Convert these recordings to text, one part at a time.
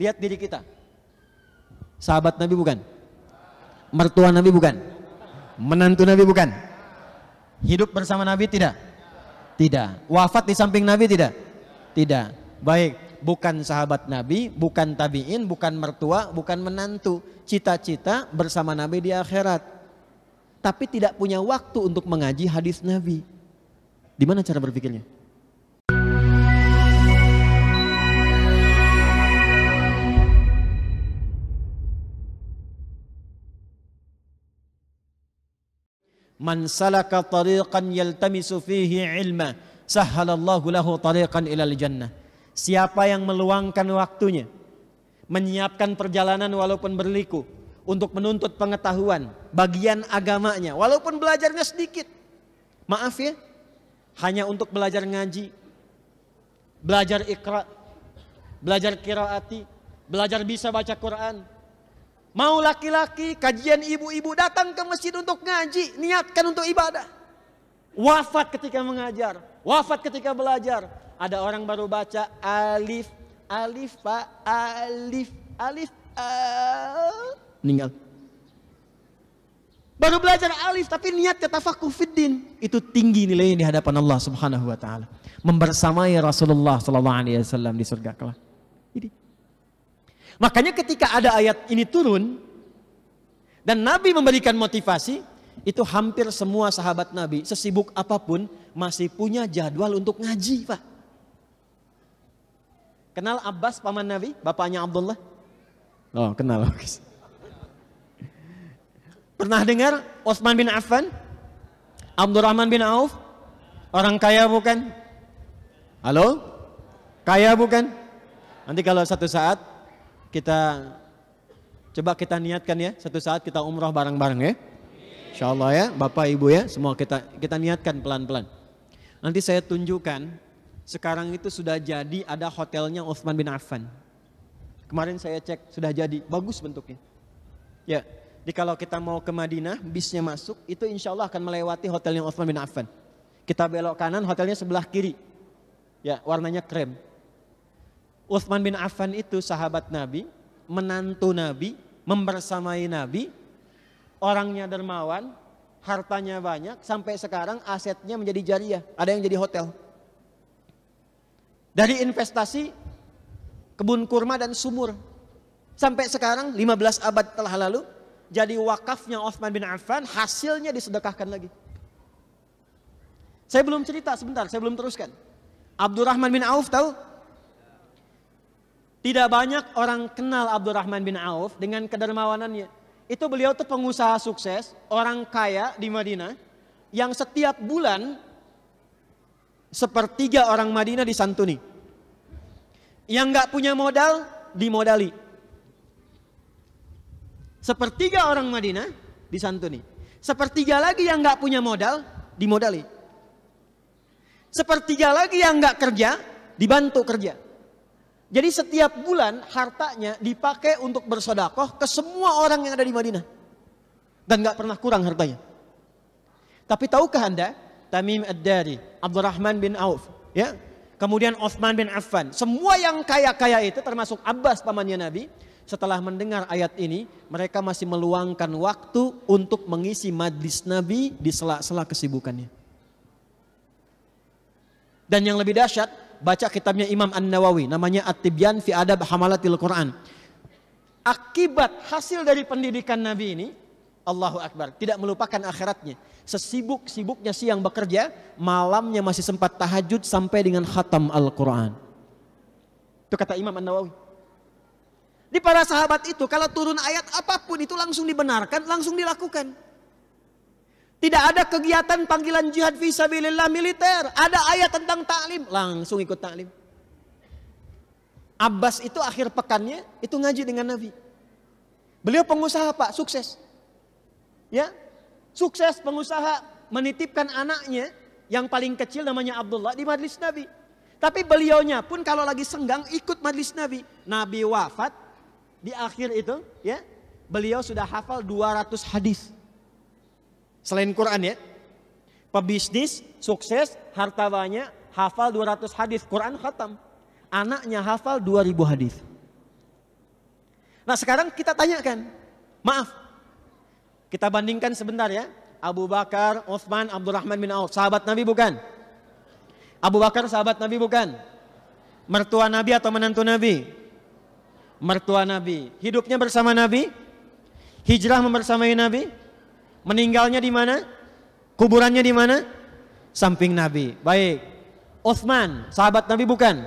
lihat diri kita. Sahabat Nabi bukan? Mertua Nabi bukan? Menantu Nabi bukan? Hidup bersama Nabi tidak? Tidak. Wafat di samping Nabi tidak? Tidak. Baik, bukan sahabat Nabi, bukan tabi'in, bukan mertua, bukan menantu. Cita-cita bersama Nabi di akhirat. Tapi tidak punya waktu untuk mengaji hadis Nabi. Di mana cara berpikirnya? Man salaka tariqan yaltamisu fihi ilma sahhalallahu lahu tariqan ilal jannah. Siapa yang meluangkan waktunya, menyiapkan perjalanan walaupun berliku untuk menuntut pengetahuan bagian agamanya, walaupun belajarnya sedikit. Maaf ya, hanya untuk belajar ngaji, belajar iqra, belajar qiraati, belajar bisa baca Quran. Mau laki-laki, kajian ibu-ibu datang ke masjid untuk ngaji, niatkan untuk ibadah. Wafat ketika mengajar, wafat ketika belajar. Ada orang baru baca alif, alif, pak, alif, alif, meninggal. Baru belajar alif tapi niatnya tafakuh fiddin. Itu tinggi nilainya di hadapan Allah Subhanahu wa taala. Membersamai Rasulullah sallallahu alaihi wasallam di surga kelak. Ini. Makanya ketika ada ayat ini turun dan Nabi memberikan motivasi, itu hampir semua sahabat Nabi sesibuk apapun masih punya jadwal untuk ngaji, Pak. Kenal Abbas paman Nabi, bapaknya Abdullah? Oh, kenal. Pernah dengar Utsman bin Affan? Abdurrahman bin Auf? Orang kaya bukan? Halo? Kaya bukan? Nanti kalau satu saat coba kita niatkan ya, satu saat kita umroh bareng-bareng ya. Insyaallah ya, Bapak Ibu ya, semua kita niatkan pelan-pelan. Nanti saya tunjukkan, sekarang itu sudah jadi ada hotelnya Utsman bin Affan. Kemarin saya cek sudah jadi, bagus bentuknya. Ya, jadi kalau kita mau ke Madinah, bisnya masuk, itu insya Allah akan melewati hotelnya Utsman bin Affan. Kita belok kanan, hotelnya sebelah kiri. Ya, warnanya krem. Utsman bin Affan itu sahabat Nabi, menantu Nabi, membersamai Nabi, orangnya dermawan, hartanya banyak, sampai sekarang asetnya menjadi jariah, ada yang jadi hotel. Dari investasi kebun kurma dan sumur, sampai sekarang 15 abad telah lalu, jadi wakafnya Utsman bin Affan, hasilnya disedekahkan lagi. Saya belum cerita sebentar, saya belum teruskan. Abdurrahman bin Auf tahu? Tidak banyak orang kenal Abdurrahman bin Auf dengan kedermawanannya. Itu beliau tuh pengusaha sukses, orang kaya di Madinah, yang setiap bulan 1/3 orang Madinah disantuni. Yang nggak punya modal, dimodali. 1/3 orang Madinah disantuni. 1/3 lagi yang nggak punya modal, dimodali. 1/3 lagi yang nggak kerja, dibantu kerja. Jadi setiap bulan hartanya dipakai untuk bersedekah ke semua orang yang ada di Madinah. Dan gak pernah kurang hartanya. Tapi tahukah Anda, Tamim Ad-Dari, Abdurrahman bin Auf, ya, kemudian Utsman bin Affan, semua yang kaya-kaya itu termasuk Abbas pamannya Nabi, setelah mendengar ayat ini, mereka masih meluangkan waktu untuk mengisi majlis Nabi di sela-sela kesibukannya. Dan yang lebih dahsyat, baca kitabnya Imam An-Nawawi, namanya At-Tibyan fi Adab Hamalatil Quran. Akibat hasil dari pendidikan Nabi ini, Allahu Akbar, tidak melupakan akhiratnya. Sesibuk-sibuknya siang bekerja, malamnya masih sempat tahajud sampai dengan khatam Al-Quran. Itu kata Imam An-Nawawi. Di para sahabat itu, kalau turun ayat apapun itu langsung dibenarkan, langsung dilakukan. Tidak ada kegiatan panggilan jihad fisabilillah militer. Ada ayat tentang ta'lim, langsung ikut ta'lim. Abbas itu akhir pekannya itu ngaji dengan Nabi. Beliau pengusaha Pak, sukses. Ya, sukses pengusaha, menitipkan anaknya yang paling kecil namanya Abdullah di majlis Nabi. Tapi beliaunya pun kalau lagi senggang ikut majlis Nabi. Nabi wafat di akhir itu, ya, beliau sudah hafal 200 hadis. Selain Quran ya, pebisnis, sukses, harta banyak, hafal 200 hadis, Quran khatam. Anaknya hafal 2000 hadis. Nah sekarang kita tanyakan, maaf, kita bandingkan sebentar ya. Abu Bakar, Utsman, Abdurrahman bin Auf, sahabat Nabi bukan? Abu Bakar sahabat Nabi bukan? Mertua Nabi atau menantu Nabi? Mertua Nabi. Hidupnya bersama Nabi? Hijrah membersamai Nabi? Meninggalnya di mana? Kuburannya di mana? Samping Nabi. Baik. Utsman, sahabat Nabi bukan?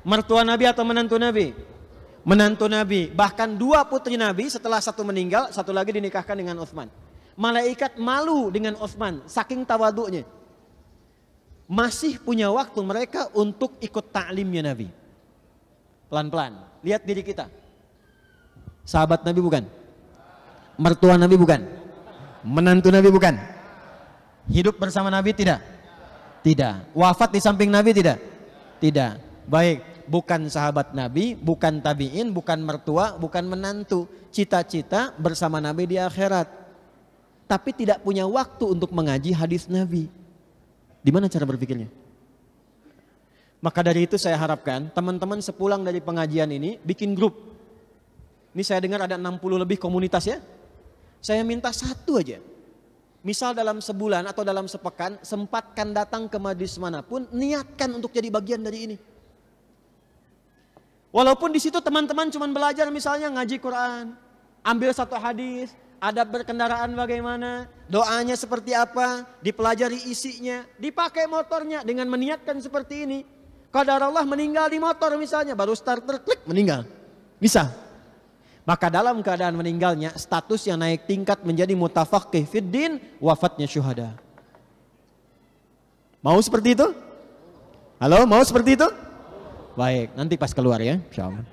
Mertua Nabi atau menantu Nabi? Menantu Nabi. Bahkan 2 putri Nabi setelah satu meninggal, satu lagi dinikahkan dengan Utsman. Malaikat malu dengan Utsman, saking tawaduknya. Masih punya waktu mereka untuk ikut ta'limnya Nabi. Pelan-pelan. Lihat diri kita. Sahabat Nabi bukan? Mertua Nabi bukan? Menantu Nabi bukan? Hidup bersama Nabi tidak? Tidak. Wafat di samping Nabi tidak? Tidak. Baik, bukan sahabat Nabi, bukan tabi'in, bukan mertua, bukan menantu. Cita-cita bersama Nabi di akhirat. Tapi tidak punya waktu untuk mengaji hadis Nabi. Di mana cara berpikirnya? Maka dari itu saya harapkan teman-teman sepulang dari pengajian ini bikin grup. Ini saya dengar ada 60 lebih komunitas ya. Saya minta satu aja. Misal dalam sebulan atau dalam sepekan sempatkan datang ke majelis manapun, niatkan untuk jadi bagian dari ini. Walaupun di situ teman-teman cuma belajar misalnya ngaji Quran, ambil satu hadis, adab berkendaraan bagaimana, doanya seperti apa, dipelajari isinya, dipakai motornya dengan meniatkan seperti ini. Qadar Allah meninggal di motor misalnya, baru starter klik meninggal. Bisa. Maka dalam keadaan meninggalnya status yang naik tingkat menjadi mutafaqih fiddin, wafatnya syuhada. Mau seperti itu? Halo, mau seperti itu? Baik, nanti pas keluar ya, insyaallah.